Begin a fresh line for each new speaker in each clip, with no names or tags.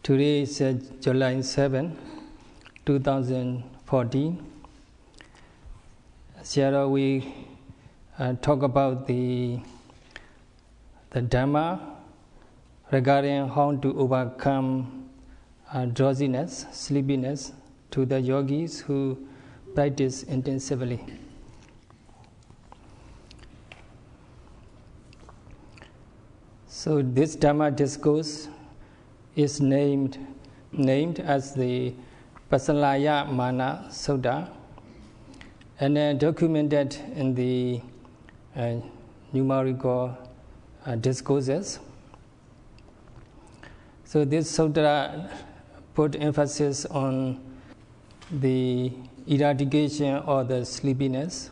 Today is July 7, 2014. Here we talk about the dhamma regarding how to overcome drowsiness, sleepiness to the yogis who practice intensively. So this dhamma discourse is named as the Pasalaya Mana Sutta and documented in the numerical discourses. So this sutta put emphasis on the eradication of the sleepiness.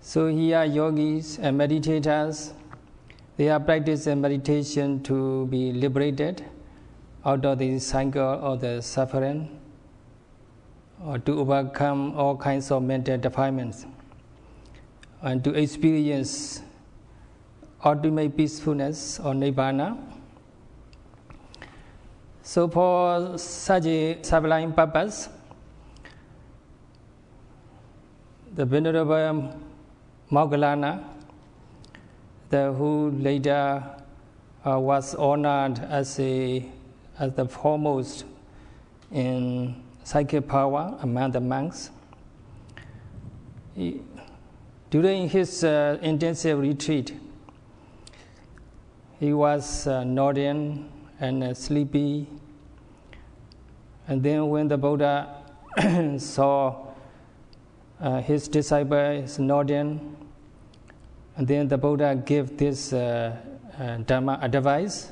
So here yogis and meditators, they are practicing meditation to be liberated out of the cycle of the suffering or to overcome all kinds of mental defilements and to experience ultimate peacefulness or nibbana. So for such a sublime purpose, the Venerable Moggallana, who later was honored as the foremost in psychic power among the monks. During his intensive retreat, he was nodding and sleepy. And then when the Buddha saw his disciples nodding, and then the Buddha gave this dhamma advice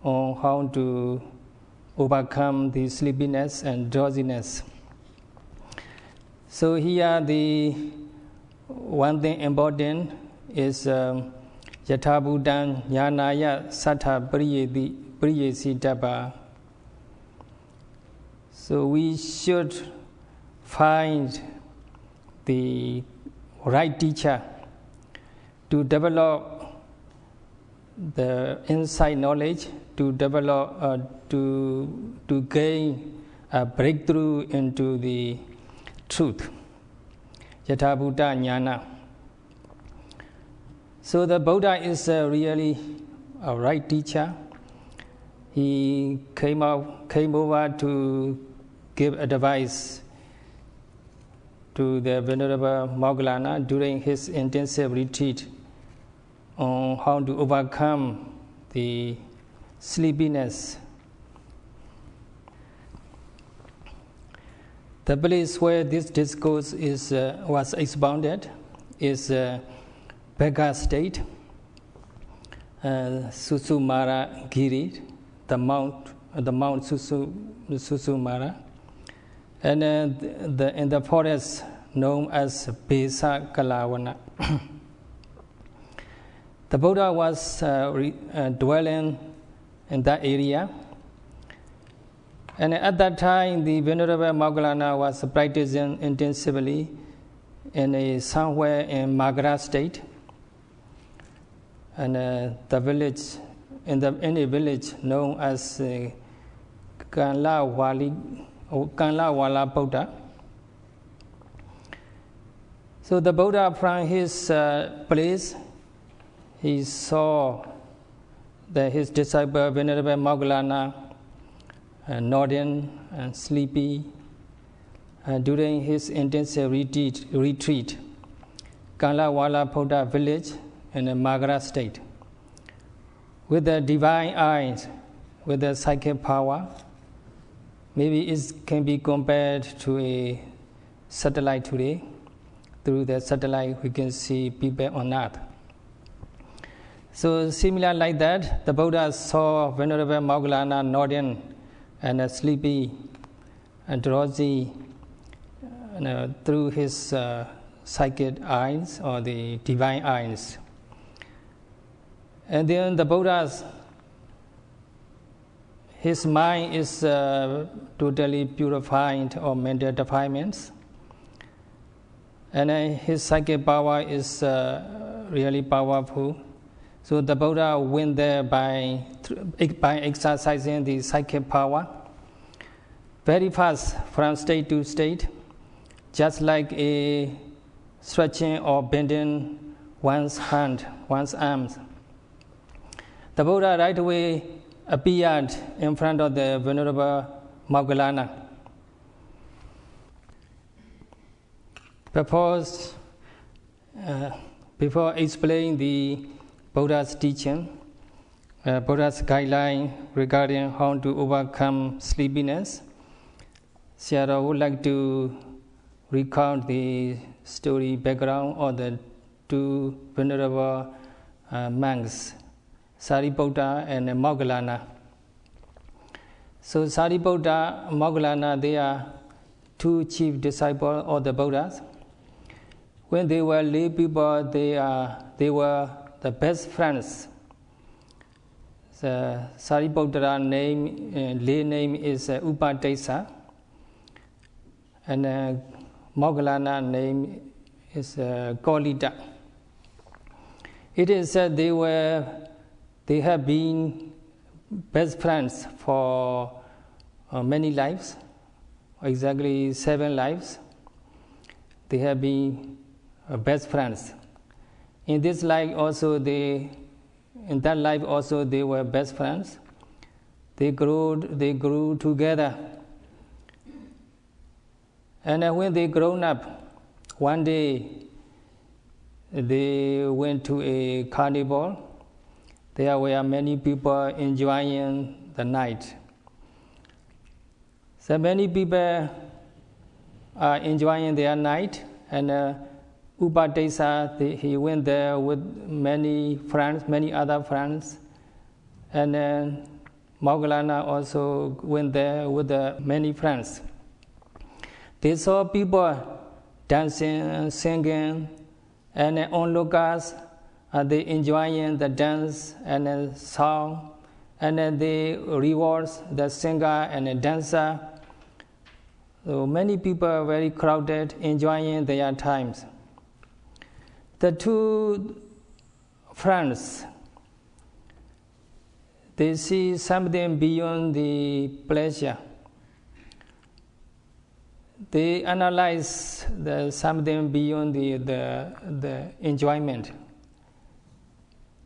on how to overcome the sleepiness and drowsiness. So here the one thing important is Yatha Buddhaṃ Jnanaya Sattha Priyesi Dabba. So we should find the right teacher to develop the inside knowledge, to develop, to gain a breakthrough into the truth. Yatha Buddha Jnana. So the Buddha is really a right teacher. He came over to give advice to the Venerable Moggallana during his intensive retreat on how to overcome the sleepiness. The place where this discourse was expounded is Bhagga state, Susumara Giri, the Mount Susumara, and in the forest known as Besa Kalawana. The Buddha was dwelling in that area, and at that time the Venerable Moggallana was practicing intensively somewhere in Magadha state, and the village in a village known as Kanlawala Buddha. So the Buddha from his place, he saw that his disciple Venerable Moggallana nodding and sleepy during his intensive retreat, Kanlawala Buddha village in the Magadha state. With the divine eyes, with the psychic power, maybe it can be compared to a satellite today. Through the satellite, we can see people on earth. So similar like that, the Buddha saw Venerable Moggallana nodding and sleepy and drowsy through his psychic eyes or the divine eyes. And then the Buddha's his mind is totally purified of mental defilements, and his psychic power is really powerful. So the Buddha went there by exercising the psychic power very fast from state to state, just like a stretching or bending one's hand, one's arms. The Buddha right away appeared in front of the Venerable Moggallana. Before explaining the Buddha's teaching, Buddha's guideline regarding how to overcome sleepiness, Sayadaw would like to recount the story background of the two venerable monks, Sariputta and Moggallana. So Sariputta and Moggallana, they are two chief disciples of the Buddhas. When they were lay people, they were the best friends. The Sariputta's lay name is Upadesa, and Moggallana's name is Kolita. It is said they have been best friends for many lives, exactly 7 lives. They have been best friends. In this life also, in that life also, they were best friends. They grew together. And when they grown up, one day they went to a carnival. There were many people enjoying the night. So many people are enjoying their night, and Upadesa, he went there with many other friends, and Moggallana also went there with many friends. They saw people dancing, singing, and onlookers, they enjoying the dance and the song, and they rewards the singer and the dancer. So many people are very crowded, enjoying their times. The two friends, they see something beyond the pleasure. They analyze something beyond the enjoyment.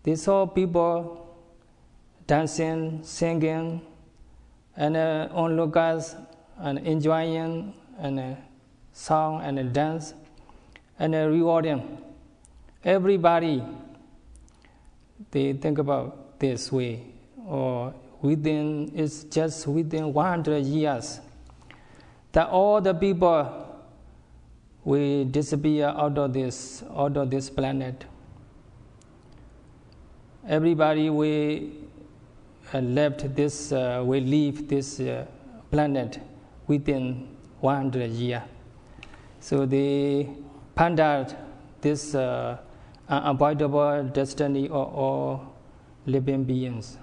They saw people dancing, singing, and onlookers and enjoying and song and dance and rewarding. Everybody, they think about this way, or it's just within 100 years that all the people will disappear out of this planet. Everybody will leave this planet within 100 years. So they pondered this unavoidable destiny of all living beings.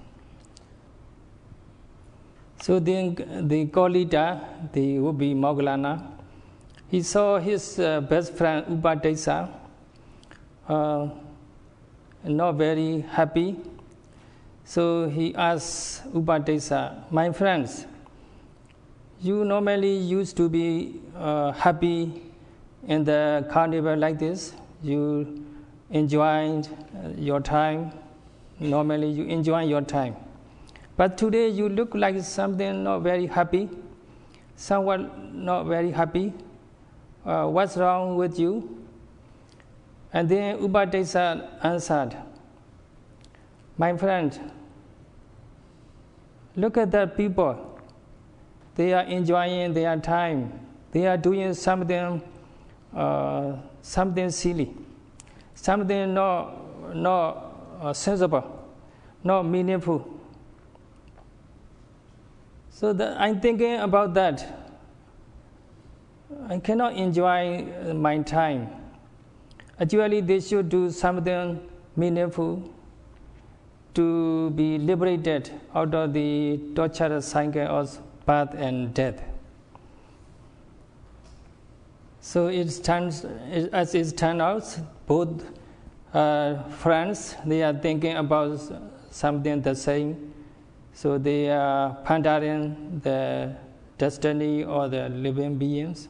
So then the Kolita, the would be Moggallana, he saw his best friend Upadesa not very happy. So he asked Upadesa, my friends, you normally used to be happy in the carnival like this. You enjoyed your time. Normally you enjoy your time. But today you look like something not very happy, somewhat not very happy. What's wrong with you? And then Upadesa answered, my friend, look at the people. They are enjoying their time. They are doing something silly, something not sensible, not meaningful. So I'm thinking about that. I cannot enjoy my time. Actually, they should do something meaningful to be liberated out of the torturous cycle of birth and death. So as it turns out, both friends, they are thinking about something the same. So they are pondering the destiny or the living beings.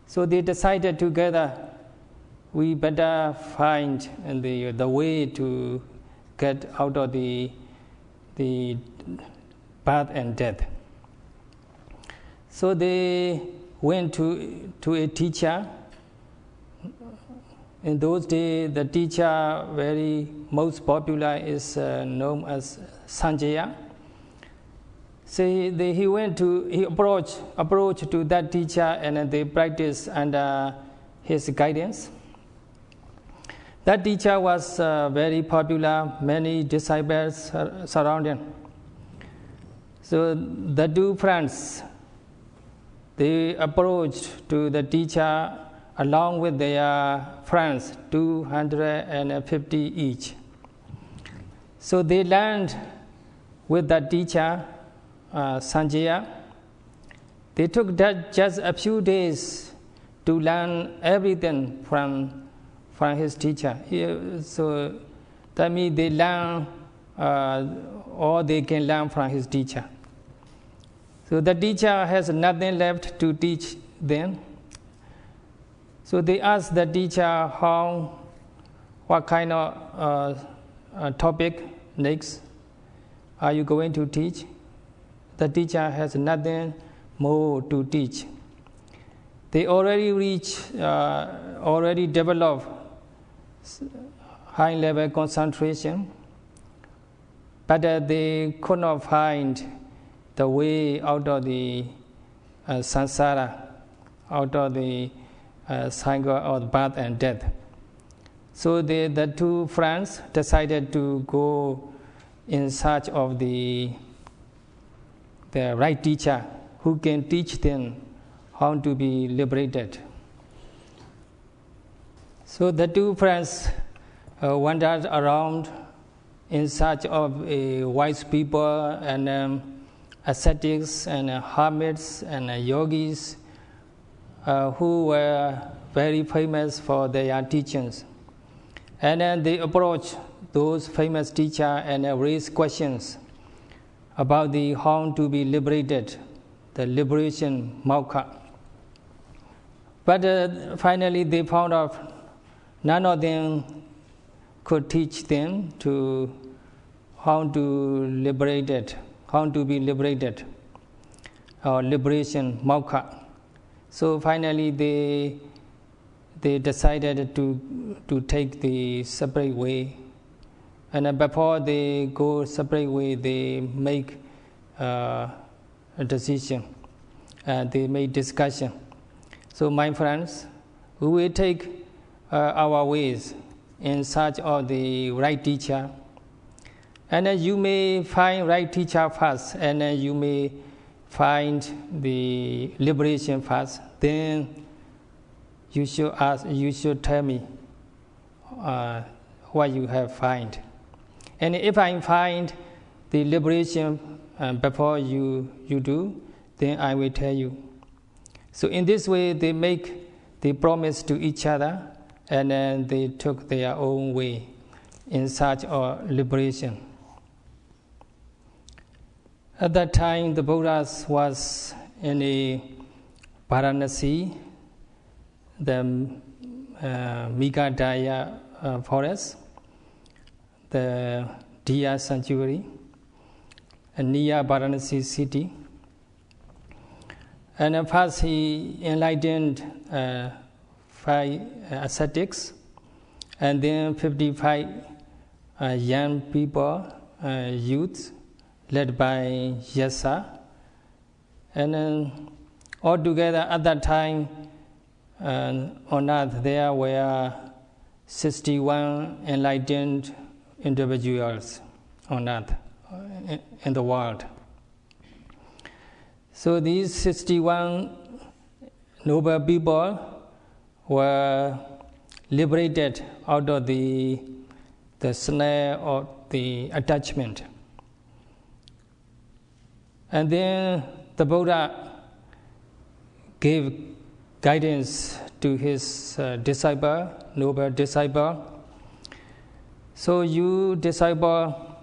So they decided together, we better find the way to get out of the birth and death. So they went to a teacher. In those days, the teacher very most popular is known as Sanjaya. So he approached to that teacher, and they practiced under his guidance. That teacher was very popular, many disciples surrounding. So the two friends, they approached to the teacher along with their friends, 250 each. So they learned with that teacher, Sanjaya. They took just a few days to learn everything from his teacher. So that means they learn all they can learn from his teacher. So the teacher has nothing left to teach them. So they asked the teacher what kind of topic next are you going to teach? The teacher has nothing more to teach. They already developed high level concentration, but they could not find the way out of the samsara, out of the cycle of birth and death. So the two friends decided to go in search of the right teacher who can teach them how to be liberated. So the two friends wandered around in search of wise people and ascetics and hermits and yogis who were very famous for their teachings. And then they approached those famous teachers and raised questions about the how to be liberated, the liberation moksha. But finally they found out none of them could teach them to how to be liberated, or liberation moksha. So finally they decided to take the separate way. And before they go separate way, they make a decision. They make discussion. So my friends, we will take our ways in search of the right teacher. And you may find right teacher first, and you may find the liberation first. Then you should tell me what you have find. And if I find the liberation before you do, then I will tell you. So in this way, they promise to each other, and then they took their own way in search of liberation. At that time, the Buddha was in a Varanasi, the Meghadaya forest, the Diya sanctuary, near Varanasi city. And first he enlightened 5 ascetics, and then 55 young people, youths, led by Yasa. And then altogether at that time on earth there were 61 enlightened individuals on earth, in the world. So these 61 noble people were liberated out of the snare of the attachment. And then the Buddha gave guidance to his noble disciple, So you disciple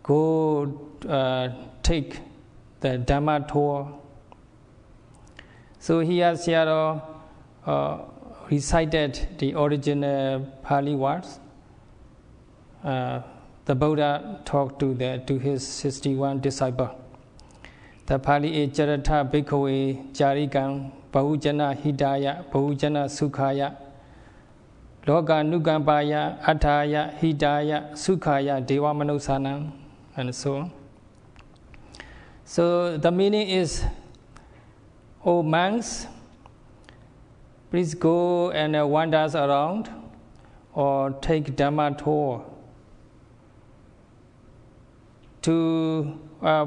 go take the Dhamma tour. So here Sayadaw recited the original Pali words. The Buddha talked to his 61 disciples. The Pali is Jarata Bhikkhave Jarikam Bahujana Hidaya Bahujana Sukhaya Loka Nugambaya Ataya Hidaya Sukhaya Deva Manusana, and so on. So the meaning is, O monks, please go and wander around or take Dhamma tour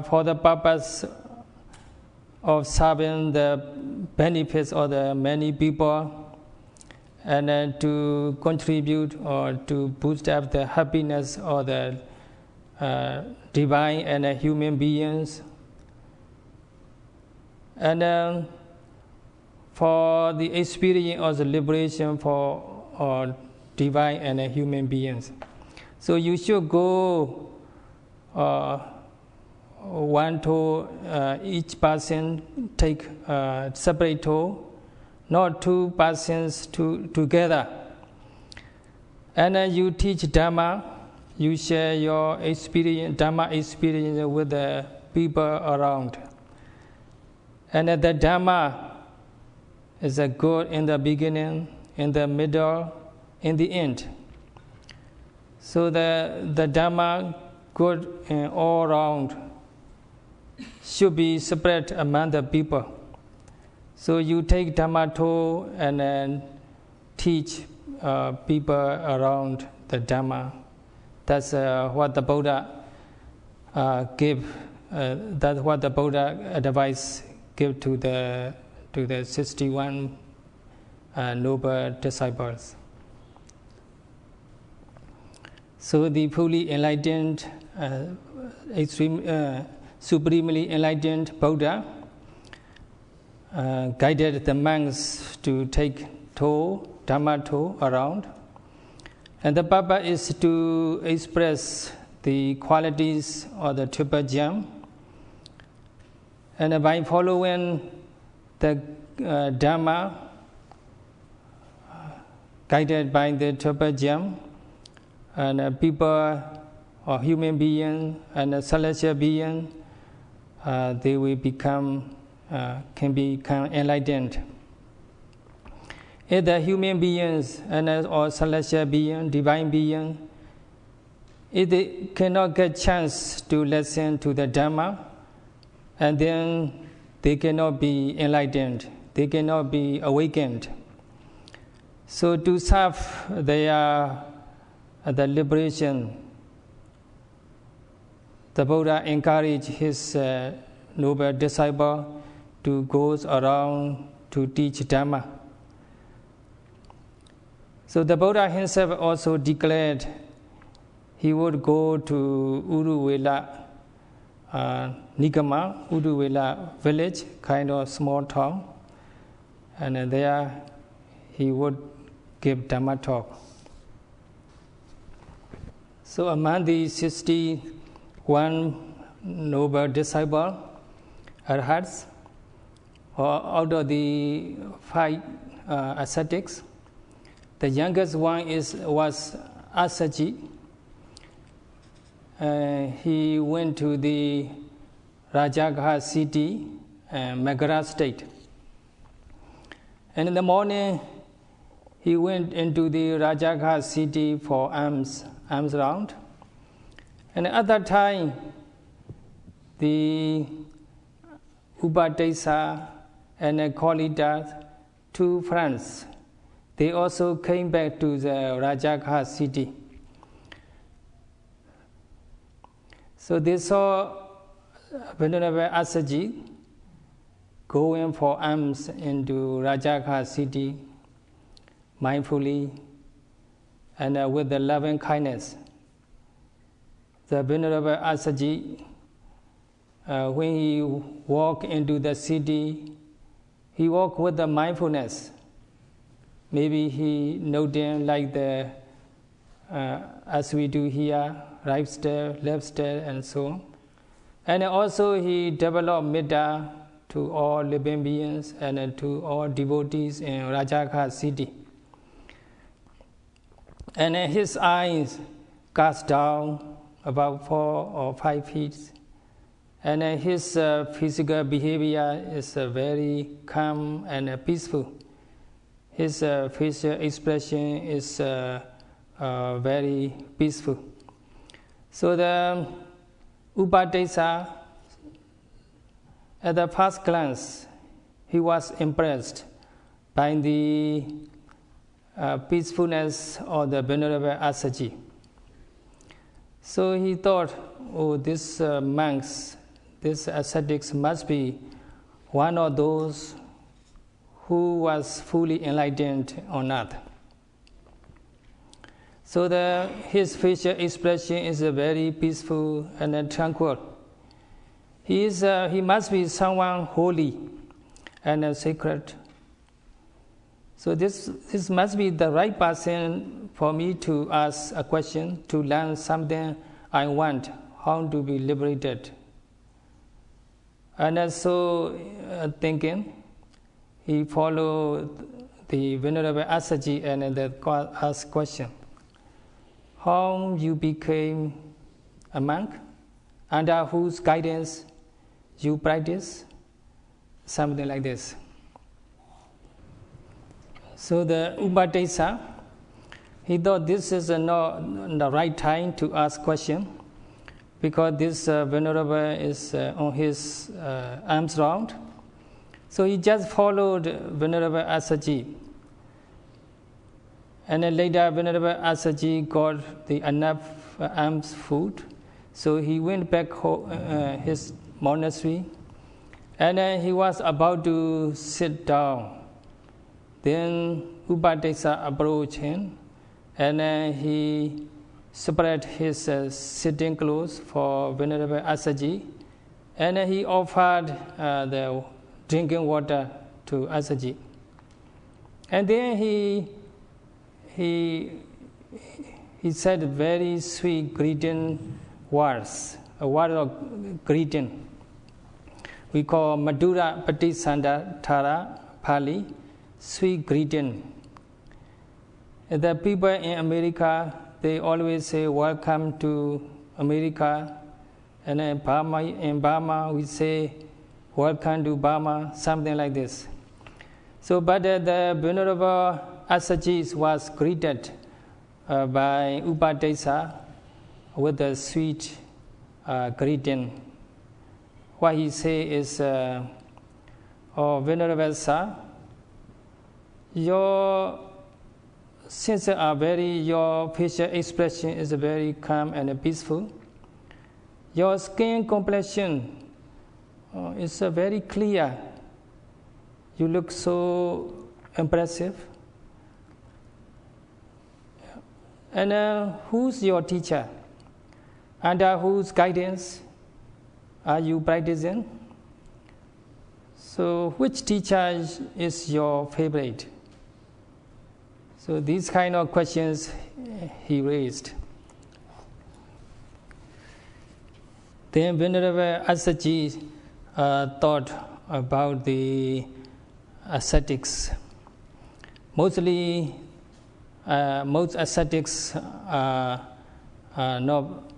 for the purpose of serving the benefits of the many people, and to contribute or to boost up the happiness of the divine and human beings, and for the experience of the liberation for divine and human beings. So you should go one tour, each person take separate tour, not two persons together. And then you teach Dhamma, you share your experience, Dhamma experience with the people around. And the Dhamma is a good in the beginning, in the middle, in the end. So the Dhamma, good all around, should be spread among the people. So you take Dhamma tour and then teach people around the Dhamma. That's what the Buddha gave. That's what the Buddha advice give to the 61 noble disciples. So the fully enlightened, supremely enlightened Buddha guided the monks to take tour, Dhamma tour around. And the purpose is to express the qualities of the Triple Gem. And by following the Dhamma guided by the Triple Gem, and people or human beings and celestial beings, they will can become enlightened. If the human beings and or celestial beings, divine beings, if they cannot get chance to listen to the Dhamma, and then they cannot be enlightened, they cannot be awakened. So to serve the liberation, the Buddha encouraged his noble disciple to go around to teach Dhamma. So the Buddha himself also declared he would go to Uruvela Nigama, Uruvela village, kind of small town, and there he would give Dhamma talk. So among the 61 noble disciples, arhats, out of the 5 ascetics, the youngest one was Asaji. He went to the Rajagha city, Magadha state. And in the morning, he went into the Rajagha city for alms round. And at that time, the Upadesa and Kolidas, 2 friends, they also came back to the Rajagha city. So they saw Venerable Asaji going for alms into Rajagha city mindfully and with the loving kindness. The Venerable Asaji, when he walked into the city, he walked with the mindfulness. Maybe he noted like the as we do here, right step, left step, and so on. And also he developed metta to all living beings and to all devotees in Rajaghat city. And his eyes cast down about 4 or 5 feet. And his physical behavior is very calm and peaceful. His facial expression is very peaceful. So the Upadesa, at the first glance, he was impressed by the peacefulness of the Venerable Assaji. So he thought, oh, these monks, these ascetics must be one of those who was fully enlightened on earth. So his facial expression is very peaceful and tranquil. He must be someone holy and sacred. So this must be the right person for me to ask a question, to learn something I want, how to be liberated. And so thinking, he followed the Venerable Assaji and asked question, how you became a monk, under whose guidance you practice, something like this. So the Upadesa, he thought this is not the right time to ask question, because this Venerable is on his arms round. So he just followed Venerable Assaji. And then later Venerable Assaji got the enough alms food. So he went back his monastery. And then he was about to sit down. Then Upadesa approached him. And then he spread his sitting clothes for Venerable Assaji. And then he offered the drinking water to Assaji. And then he said very sweet greeting words, a word of greeting. We call Madhura Patisandara Pali, sweet greeting. The people in America, they always say welcome to America. And in Burma, we say welcome to Burma, something like this. So, but the Venerable Assaji was greeted by Upadesa with a sweet greeting. What he say is, "Oh, Venerable Sir, your facial expression is very calm and peaceful. Your skin complexion is very clear. You look so impressive. And who's your teacher? Under whose guidance are you practicing? So which teacher is your favorite?" So these kind of questions he raised. Then Venerable Assaji thought about the ascetics. Most ascetics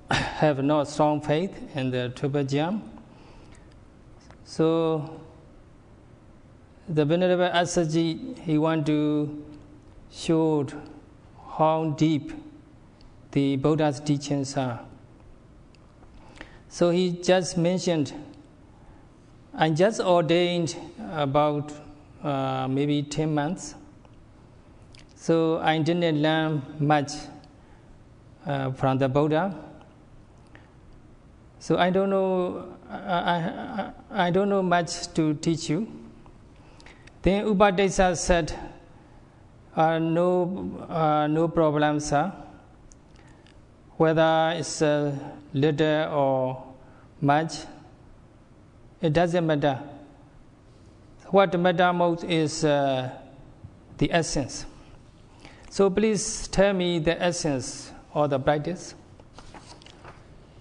have no strong faith in the Triple Gem. So the Venerable Assaji, he want to show how deep the Buddha's teachings are. So he just mentioned, I just ordained about maybe 10 months. So I didn't learn much from the Buddha. So I don't know much to teach you. Then Upadesa said, no problem, sir. Whether it's little or much, it doesn't matter. What matters most is the essence. So please tell me the essence or the practice.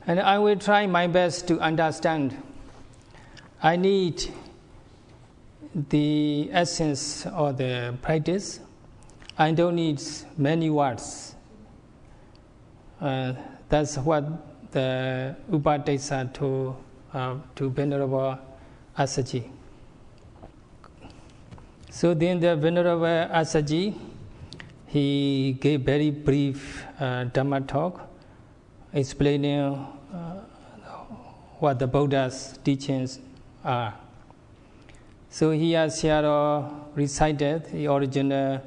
And I will try my best to understand. I need the essence of the practice. I don't need many words. That's what the Upadesa told to Venerable Asaji. So then the Venerable Asaji, he gave very brief Dhamma talk, explaining what the Buddha's teachings are. So here Sayadaw recited the original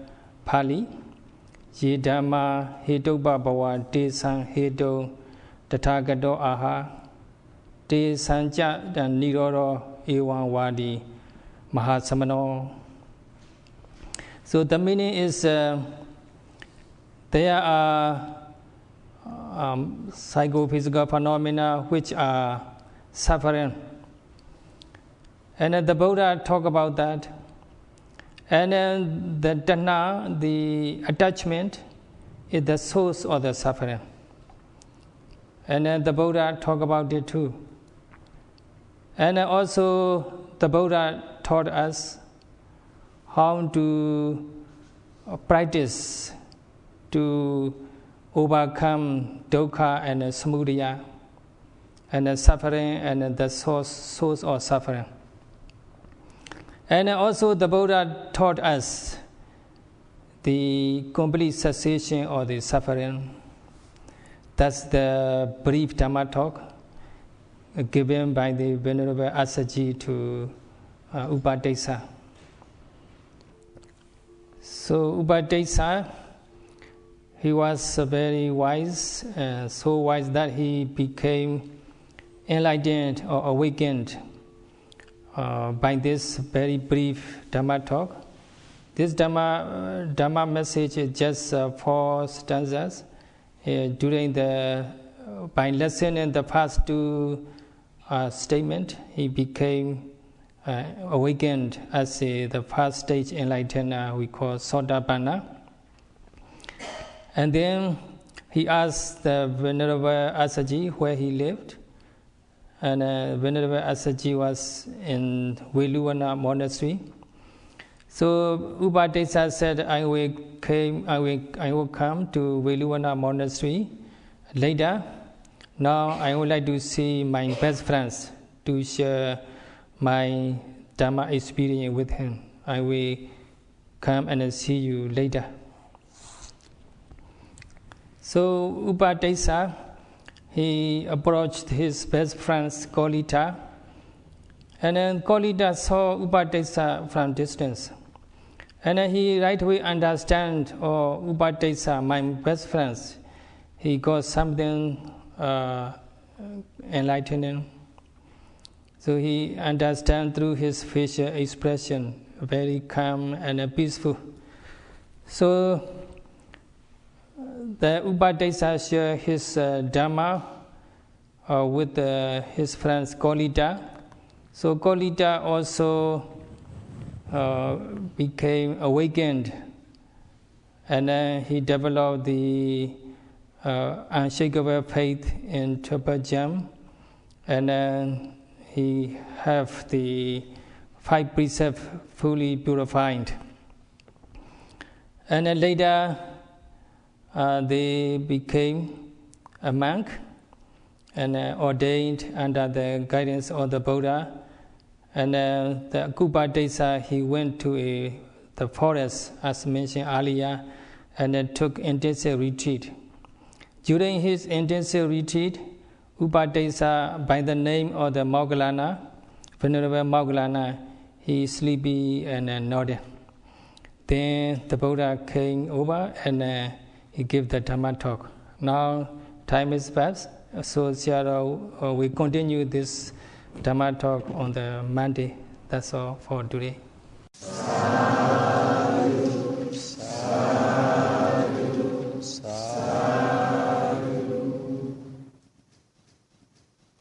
Pali, Ye Dhamma Hedobha Bhava Te San Hedo Tathagata Aha Te Sanja Nirodo Ewan Wadi Mahasamano. So the meaning is there are psychophysical phenomena which are suffering. And the Buddha talked about that. And then the dhamma, the attachment, is the source of the suffering. And then the Buddha talked about it too. And also the Buddha taught us how to practice to overcome dukkha and samudaya and the suffering and the source of suffering. And also the Buddha taught us the complete cessation of the suffering. That's the brief Dhamma talk given by the Venerable Asaji to Upadesa. So Upadesa, he was very wise, so wise that he became enlightened or awakened by this very brief Dhamma talk. This Dhamma message is just 4 stanzas. By listening the first 2 statements, he became awakened as the first stage enlightened, we call Sotapanna. And then he asked the Venerable Asaji where he lived. And Venerable Asaji was in Veluvana Monastery. So Upadesa said, I will come to Veluvana Monastery later. Now I would like to see my best friends to share my Dhamma experience with him. I will come and see you later. So Upadesa, he approached his best friend Kolita, and then Kolita saw Upadesa from distance. And then he right away understand, Upadesa, my best friends, he got something enlightening. So he understand through his facial expression, very calm and peaceful. So the Upadesa shared his Dhamma with his friends Kolita. So Kolita also became awakened, and then he developed the unshakable faith in Tripajam, and then he have the 5 precepts fully purified. And then later they became a monk and ordained under the guidance of the Buddha. And the Upadesa, he went to the forest, as mentioned earlier, and then took intensive retreat. During his intensive retreat, Upadesa, by the name of the Moggallana, Venerable Moggallana, he sleepy and nodded. Then the Buddha came over and he gave the Dhamma talk. Now time is past, so Sayadaw we continue this Dhamma talk on the Monday. That's all for today.